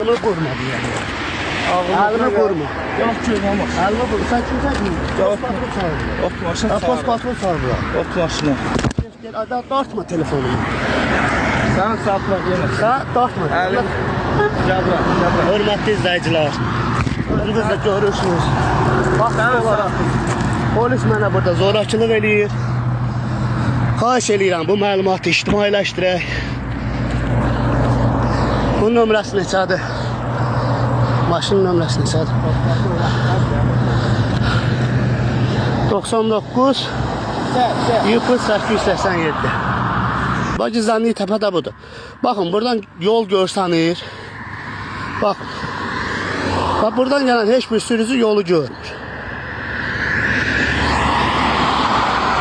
Ağlını vurma deyəm. Ağlını vurma. Yox ki, olmaz. Ağlını vurma. Sən kimsən? Post patrol çağırır. Ot maşını Post patrol çağırır. Ot maşını. Ada dartma telefonumu. Sən saatlar yeməz. Sən dartma. Cabra. Hörmətli izləyicilər. Biz də görürsünüz. Bax, polis mənə burada zorakılıq eləyir. Xahiş eləyirəm bu məlumatı ictimailəşdirək. Bunun nömrəsi neçədir? Maşının nömrəsi neçədir? 99 887. Bax, gizləndiyi təpə də budur. Baxın, buradan yol görsənir. Baxın. Bax, buradan gələn heç bir sürücü yolu görmür.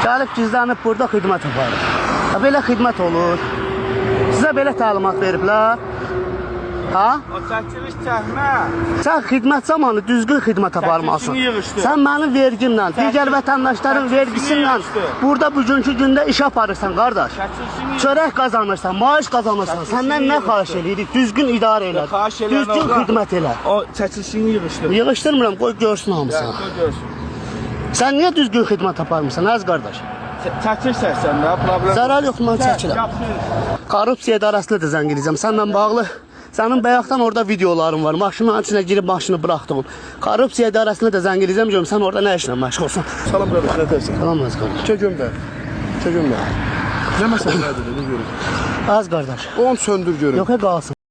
Gəlib gizlənib burada xidmət aparır. Belə xidmət olur. Sizə belə təlimat veriblər. Ha? O çəkiliş çəkmə. Sən xidmət zamanı düzgün xidmət aparmalısın. Sən mənim vergimlə, digər vətəndaşların vergisilə burada bugünkü gündə iş aparırsan, qardaş. Çörək qazanırsan, maaş qazanırsan. Səndən nə xahiş edirik? Düzgün idarə elə, düzgün xidmət elə. O çəkilişini yığışdır. Yığışdırmıram, qoy görsün hamısını. Qoy görsün. Sən niyə düzgün xidmət aparmırsan, əziz qardaş? Çəkirsən sən də, problem. Zərər yox, mən çəkirəm. Korrupsiya idarəsinə də zəng edəcəm, səndən bağlı. Sənin bayaqdan orada videoların var. Maşının içine girib maşını buraxdın. Korrupsiya idarəsinə də zəng edəcəm, görüm sən orada nə işlə məşğulsan. Salam qardaş, nə deyirsən? Salam az qardaş. Çökümdə. Çökümdə. Nə məsələdir, görürük. Az qardaş. Onu söndür görüm. Yox, qalsın.